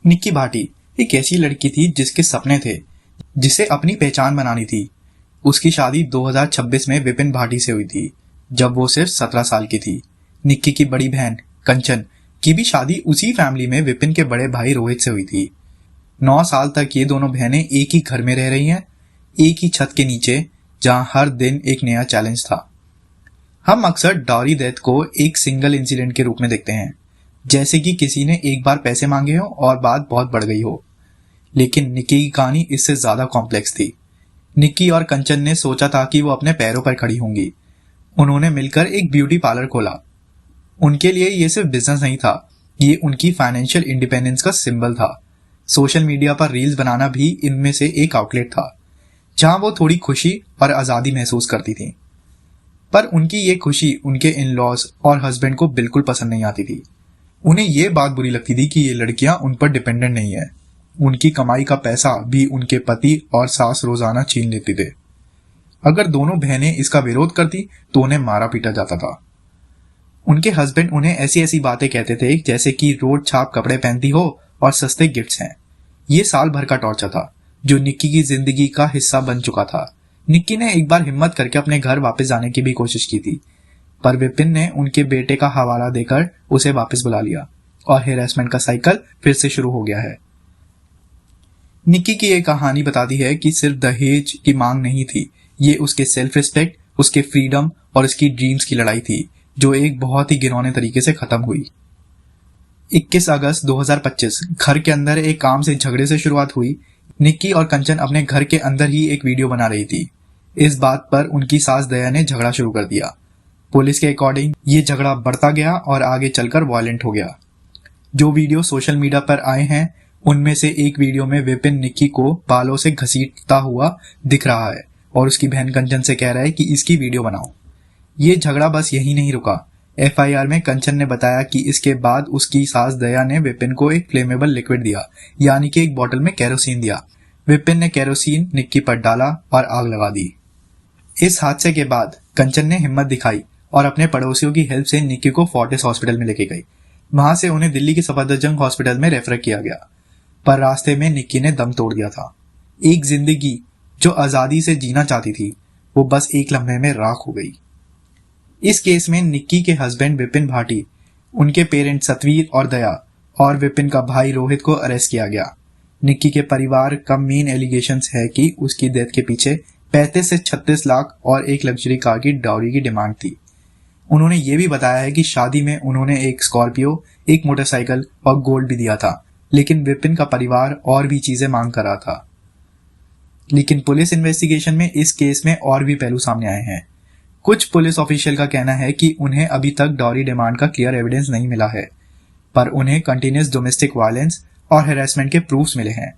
निक्की भाटी एक ऐसी लड़की थी जिसके सपने थे, जिसे अपनी पहचान बनानी थी। उसकी शादी 2026 में विपिन भाटी से हुई थी, जब वो सिर्फ 17 साल की थी। निक्की की बड़ी बहन कंचन की भी शादी उसी फैमिली में विपिन के बड़े भाई रोहित से हुई थी। 9 साल तक ये दोनों बहनें एक ही घर में रह रही हैं, एक ही छत के नीचे, जहां हर दिन एक नया चैलेंज था। हम अक्सर डॉरी डेथ को एक सिंगल इंसिडेंट के रूप में देखते हैं, जैसे कि किसी ने एक बार पैसे मांगे हो और बात बहुत बढ़ गई हो। लेकिन निक्की की कहानी इससे ज्यादा कॉम्प्लेक्स थी। निक्की और कंचन ने सोचा था कि वो अपने पैरों पर खड़ी होंगी। उन्होंने मिलकर एक ब्यूटी पार्लर खोला। उनके लिए ये सिर्फ बिजनेस नहीं था, ये उनकी फाइनेंशियल इंडिपेंडेंस का सिंबल था। सोशल मीडिया पर रील्स बनाना भी इनमें से एक आउटलेट था, जहां वो थोड़ी खुशी और आजादी महसूस करती थी। पर उनकी ये खुशी उनके इन लॉज और हस्बैंड को बिल्कुल पसंद नहीं आती थी। उन्हें ये बात बुरी लगती थी कि ये लड़कियां उन पर डिपेंडेंट नहीं है। उनकी कमाई का पैसा भी उनके पति और सास रोजाना छीन लेते थे। अगर दोनों बहनें इसका विरोध करती तो उन्हें मारा पीटा जाता था। उनके हस्बैंड उन्हें ऐसी ऐसी बातें कहते थे, जैसे कि रोड छाप कपड़े पहनती हो और सस्ते गिफ्ट्स हैं। ये साल भर का टॉर्चर था, जो निक्की की जिंदगी का हिस्सा बन चुका था। निक्की ने एक बार हिम्मत करके अपने घर वापस जाने की भी कोशिश की थी, पर विपिन ने उनके बेटे का हवाला देकर उसे वापस बुला लिया और हैरेसमेंट का साइकिल फिर से शुरू हो गया है। निक्की की ये कहानी बताती है कि सिर्फ दहेज की मांग नहीं थी, ये उसके सेल्फ रिस्पेक्ट, उसके फ्रीडम और उसकी ड्रीम्स की लड़ाई थी, जो एक बहुत ही घिनौने तरीके से खत्म हुई। 21 अगस्त 2025 घर के अंदर एक काम से झगड़े से शुरुआत हुई। निक्की और कंचन अपने घर के अंदर ही एक वीडियो बना रही थी। इस बात पर उनकी सास दया ने झगड़ा शुरू कर दिया। पुलिस के अकॉर्डिंग ये झगड़ा बढ़ता गया और आगे चलकर वायलेंट हो गया। जो वीडियो सोशल मीडिया पर आए हैं, उनमें से एक वीडियो में विपिन निक्की को बालों से घसीटता हुआ दिख रहा है और उसकी बहन कंचन से कह रहा है कि इसकी वीडियो बनाओ। ये झगड़ा बस यही नहीं रुका। एफआईआर में कंचन ने बताया कि इसके बाद उसकी सास दया ने विपिन को एक फ्लेमेबल लिक्विड दिया, यानी कि एक बोतल में केरोसिन दिया। विपिन ने केरोसिन निक्की पर डाला और आग लगा दी। इस हादसे के बाद कंचन ने हिम्मत दिखाई और अपने पड़ोसियों की हेल्प से निक्की को फोर्टिस हॉस्पिटल में लेके गई। वहां से उन्हें दिल्ली के सफदरजंग हॉस्पिटल में रेफर किया गया, पर रास्ते में निक्की ने दम तोड़ दिया था। एक जिंदगी जो आजादी से जीना चाहती थी, वो बस एक लम्हे में राख हो गई। इस केस में निक्की के हस्बैंड विपिन भाटी, उनके पेरेंट्स सतवीर और दया और विपिन का भाई रोहित को अरेस्ट किया गया। निक्की के परिवार का मेन एलिगेशंस है कि उसकी डेथ के पीछे 35 से 36 लाख और एक लग्जरी कार की डाउरी की डिमांड थी। उन्होंने ये भी बताया है कि शादी में उन्होंने एक स्कॉर्पियो, एक मोटरसाइकिल और गोल्ड भी दिया था, लेकिन विपिन का परिवार और भी चीजें मांग कर रहा था। लेकिन पुलिस इन्वेस्टिगेशन में इस केस में और भी पहलू सामने आए हैं। कुछ पुलिस ऑफिशियल का कहना है कि उन्हें अभी तक डॉरी डिमांड का क्लियर एविडेंस नहीं मिला है, पर उन्हें कंटिन्यूस डोमेस्टिक वायलेंस और हैरेसमेंट के प्रूफ्स मिले हैं।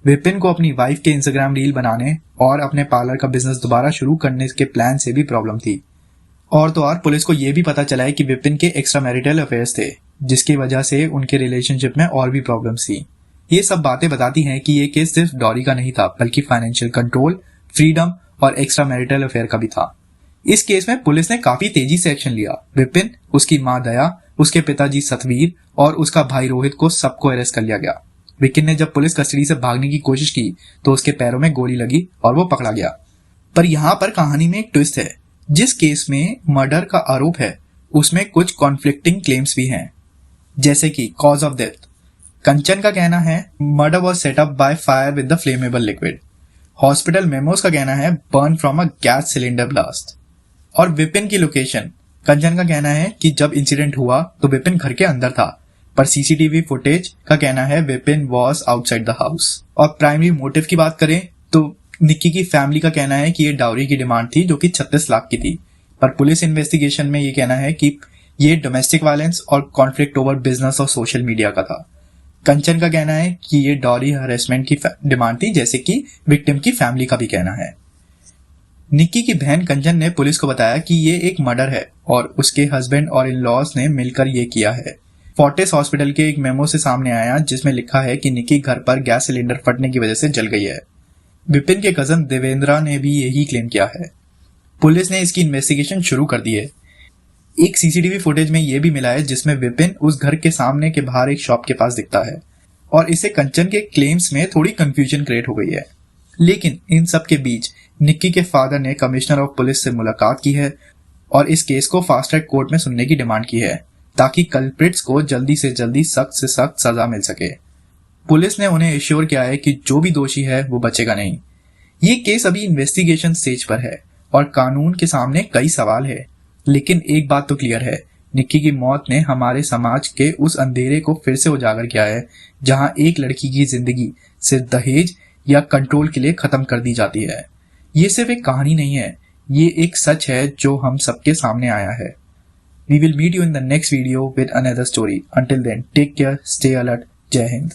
विपिन को अपनी वाइफ के इंस्टाग्राम रील बनाने और अपने पार्लर का बिजनेस दोबारा शुरू करने के प्लान से भी प्रॉब्लम थी। और तो और पुलिस को यह भी पता चला है कि विपिन के एक्स्ट्रा मैरिटल अफेयर्स थे, जिसकी वजह से उनके रिलेशनशिप में और भी प्रॉब्लम्स थी। ये सब बातें बताती हैं कि ये केस सिर्फ डॉरी का नहीं था, बल्कि फाइनेंशियल कंट्रोल, फ्रीडम और एक्स्ट्रा मैरिटल अफेयर का भी था। इस केस में पुलिस ने काफी तेजी से एक्शन लिया। विपिन, उसकी मां दया, उसके पिताजी सतवीर और उसका भाई रोहित को सबको अरेस्ट कर लिया गया। विपिन ने जब पुलिस कस्टडी से भागने की कोशिश की तो उसके पैरों में गोली लगी और वो पकड़ा गया। पर यहाँ पर कहानी में एक ट्विस्ट है। जिस केस में मर्डर का आरोप है, उसमें कुछ कॉन्फ्लिक्टिंग क्लेम्स भी हैं, जैसे कि कॉज ऑफ डेथ। कंचन का कहना है murder was set up by fire with the flammable liquid. Hospital memos का कहना है burn from a gas cylinder blast. और विपिन की लोकेशन, कंचन का कहना है कि जब इंसिडेंट हुआ तो विपिन घर के अंदर था, पर सीसीटीवी फुटेज का कहना है Vipin was outside the house. और प्राइमरी मोटिव की बात करें तो निक्की की फैमिली का कहना है कि ये डाउरी की डिमांड थी, जो कि 36 लाख की थी, पर पुलिस इन्वेस्टिगेशन में ये कहना है कि ये डोमेस्टिक वायलेंस और कॉन्फ्लिक्ट ओवर बिजनेस और सोशल मीडिया का था। कंचन का कहना है कि ये डॉरी हरेसमेंट की डिमांड थी, जैसे कि विक्टिम की फैमिली का भी कहना है। निक्की की बहन कंचन ने पुलिस को बताया कि ये एक मर्डर है और उसके हस्बैंड और इन लॉज ने मिलकर ये किया है। फोर्टिस हॉस्पिटल के एक मेमो से सामने आया, जिसमें लिखा है कि निक्की घर पर गैस सिलेंडर फटने की वजह से जल गई है। विपिन के कजन देवेंद्रा ने भी यही क्लेम किया है। पुलिस ने इसकी इन्वेस्टिगेशन शुरू कर दी है। एक सीसीटीवी फुटेज में यह भी मिला है जिसमें विपिन उस घर के सामने के बाहर एक शॉप के पास दिखता है। और इससे कंचन के क्लेम्स में थोड़ी कंफ्यूजन क्रिएट हो गई है। लेकिन इन सब के बीच निक्की के फादर ने कमिश्नर ऑफ पुलिस से मुलाकात की है और इस केस को फास्ट ट्रैक कोर्ट में सुनने की डिमांड की है ताकि कल्प्रिट्स को जल्दी से जल्दी सख्त से सख्त सजा मिल सके। पुलिस ने उन्हें एश्योर किया है कि जो भी दोषी है वो बचेगा नहीं। ये केस अभी इन्वेस्टिगेशन स्टेज पर है और कानून के सामने कई सवाल है, लेकिन एक बात तो क्लियर है, निक्की की मौत ने हमारे समाज के उस अंधेरे को फिर से उजागर किया है जहां एक लड़की की जिंदगी सिर्फ दहेज या कंट्रोल के लिए खत्म कर दी जाती है। ये सिर्फ एक कहानी नहीं है, ये एक सच है जो हम सबके सामने आया है। We will meet you in the next video with another story. Until then, take care, stay alert. Jai Hind.